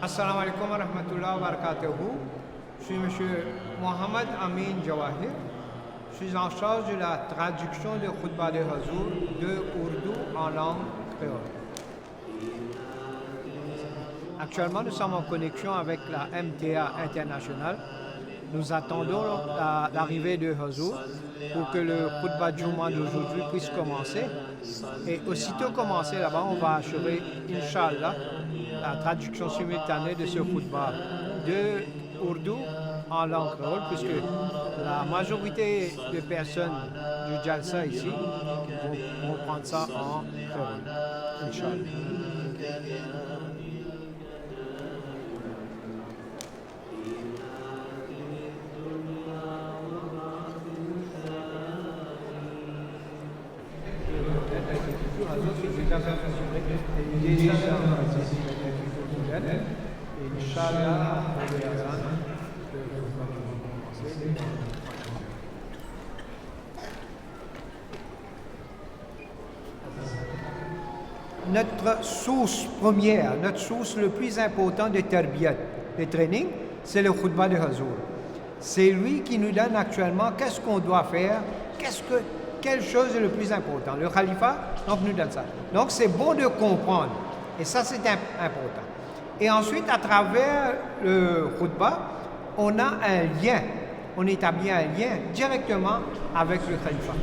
Assalamu alaikum wa rahmatullahi wa barakatuhu. Je suis M. Mohamed Amin Jawahir. Je suis en charge de la traduction de Khutbah de Huzour de Urdu en langue créole. Actuellement, nous sommes en connexion avec la MTA internationale. Nous attendons l'arrivée de Huzour pour que le Khutbah Juma d'aujourd'hui puisse commencer. Et aussitôt commencé là-bas, on va achever, Inch'Allah, la traduction simultanée de ce Khutbah de Urdu en langue créole, puisque la majorité des personnes du Jalsa ici vont prendre ça en créole. Inch'Allah. Notre source première, notre source le plus importante de tarbiyat, de training, c'est le Khutbah de Huzour. C'est lui qui nous donne actuellement qu'est-ce qu'on doit faire, quelle chose est le plus important. Le Khalifa donc, nous donne ça. Donc c'est bon de comprendre. Et ça c'est important. Et ensuite, à travers le Khutbah, on a un lien. On établit un lien directement avec le Khalifa.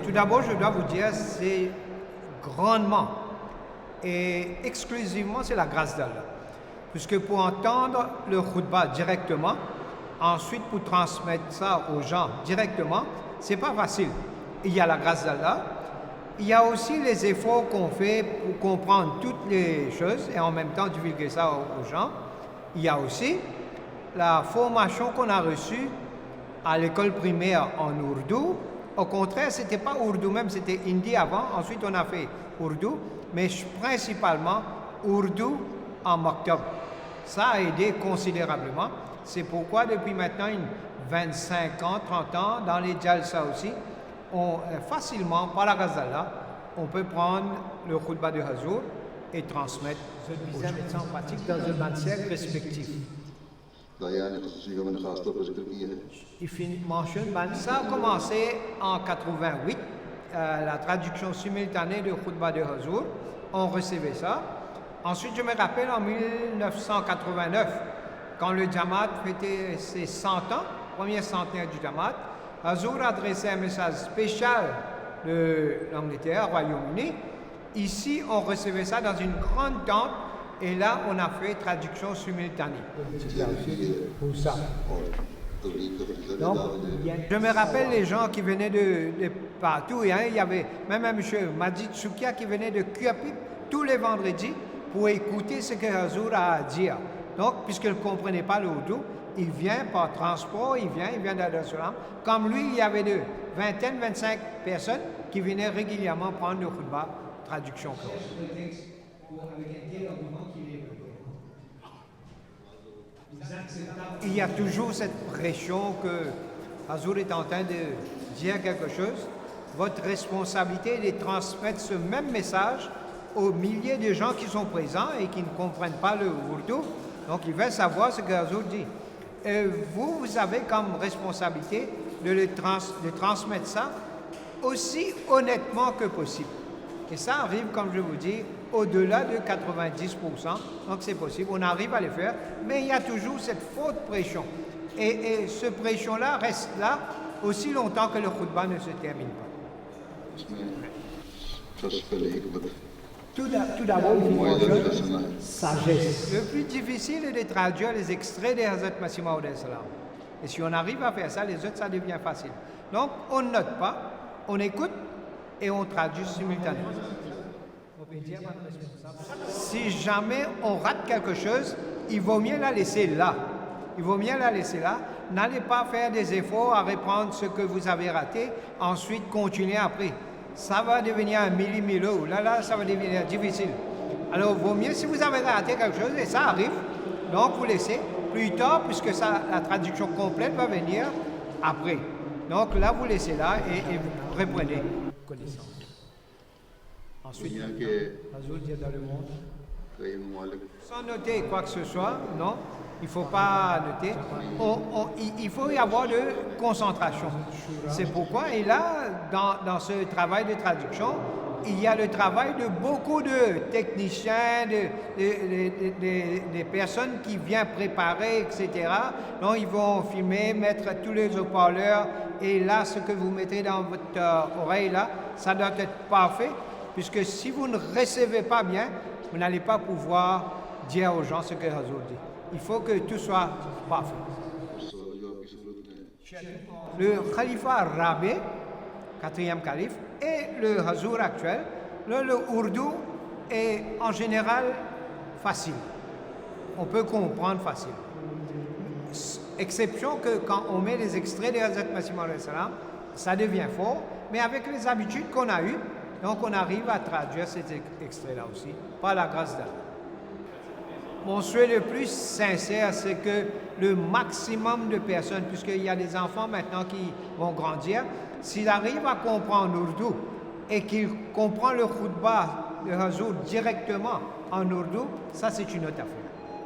Tout d'abord, je dois vous dire, c'est grandement et exclusivement, c'est la grâce d'Allah. Puisque pour entendre le khutbah directement, ensuite pour transmettre ça aux gens directement, c'est pas facile. Il y a la grâce d'Allah, il y a aussi les efforts qu'on fait pour comprendre toutes les choses et en même temps divulguer ça aux gens. Il y a aussi la formation qu'on a reçue à l'école primaire en Urdu. Au contraire, c'était pas Urdu même, c'était Hindi avant. Ensuite, on a fait Urdu, mais principalement Urdu en maktab. Ça a aidé considérablement. C'est pourquoi depuis maintenant 25 ans, 30 ans, dans les Jalsa aussi, facilement, par la grâce d'Allah, on peut prendre le khutbah de Huzour et transmettre ça en pratique dans un matière respectif. Il mentionne, ça a commencé en 88, la traduction simultanée de khutbah de Huzour. On recevait ça. Ensuite, je me rappelle en 1989, quand le Jamaat fêtait ses 100 ans, premier centenaire du Jamaat, Huzour adressait un message spécial de l'Angleterre, Royaume-Uni. Ici, on recevait ça dans une grande tente et là, on a fait traduction simultanée. Pour ça. Donc, je me rappelle les gens qui venaient de partout. Il y avait même un monsieur Majid Soukia qui venait de Kuapip tous les vendredis pour écouter ce que Huzour a à dire. Donc, puisqu'il ne comprenait pas l'Urdu, il vient par transport, il vient d'Adar Salam. Comme lui, il y avait de 25 personnes qui venaient régulièrement prendre le khutbah, traduction. Il y a toujours cette pression que Huzour est en train de dire quelque chose. Votre responsabilité est de transmettre ce même message aux milliers de gens qui sont présents et qui ne comprennent pas le Urdu. Donc, ils veulent savoir ce que Huzour dit. Et vous avez comme responsabilité de transmettre ça aussi honnêtement que possible. Et ça arrive, comme je vous dis, au-delà de 90%. Donc, c'est possible. On arrive à le faire. Mais il y a toujours cette forte pression. Et ce pression-là reste là aussi longtemps que le khutbah ne se termine pas. Tout d'abord, il faut sagesse. Le plus difficile est de traduire les extraits de Hazrat Masih Maud salam. Et si on arrive à faire ça, les autres, ça devient facile. Donc, on ne note pas, on écoute et on traduit simultanément. Si jamais on rate quelque chose, il vaut mieux la laisser là. Il vaut mieux la laisser là. N'allez pas faire des efforts à reprendre ce que vous avez raté, ensuite continuer après. Ça va devenir un millimilo. Là, ça va devenir difficile. Alors, vaut mieux si vous avez raté quelque chose, et ça arrive, donc vous laissez. Plus tard, puisque la traduction complète va venir, après. Donc là, vous laissez là et vous reprenez connaissance. Ensuite, Hazoul dit dans le monde. Sans noter quoi que ce soit, non, il ne faut pas noter. Il faut y avoir de concentration. C'est pourquoi, et là, dans ce travail de traduction, il y a le travail de beaucoup de techniciens, des personnes qui viennent préparer, etc. Donc, ils vont filmer, mettre tous les haut-parleurs, et là, ce que vous mettez dans votre oreille, là, ça doit être parfait, puisque si vous ne recevez pas bien, vous n'allez pas pouvoir dire aux gens ce que Hazoul dit. Il faut que tout soit parfait. Le Khalifa Rabi, 4e calife, et le Hazour actuel, le ourdou est en général facile. On peut comprendre facile. Exception que quand on met les extraits de Hazrat Masih Maud salam, ça devient fort, mais avec les habitudes qu'on a eues, donc on arrive à traduire cet extrait-là aussi, par la grâce d'Allah. Mon souhait le plus sincère, c'est que le maximum de personnes, puisqu'il y a des enfants maintenant qui vont grandir, s'ils arrivent à comprendre l'ourdou et qu'ils comprennent le khutbah de Hazour directement en ourdou, ça c'est une autre affaire.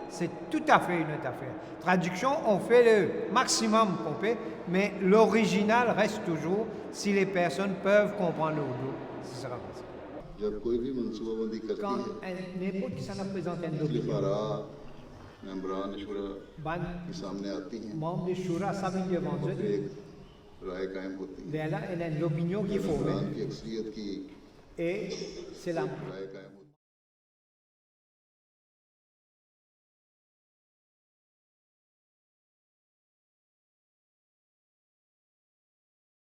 C'est tout à fait une autre affaire. Traduction, on fait le maximum qu'on peut, mais l'original reste toujours si les personnes peuvent comprendre l'ourdou. Ce sera possible. Quand n'importe qui s'en présente un opinion, membre de Shura, ça vient devant eux. Là, elle a une opinion qu'il faut. Et c'est la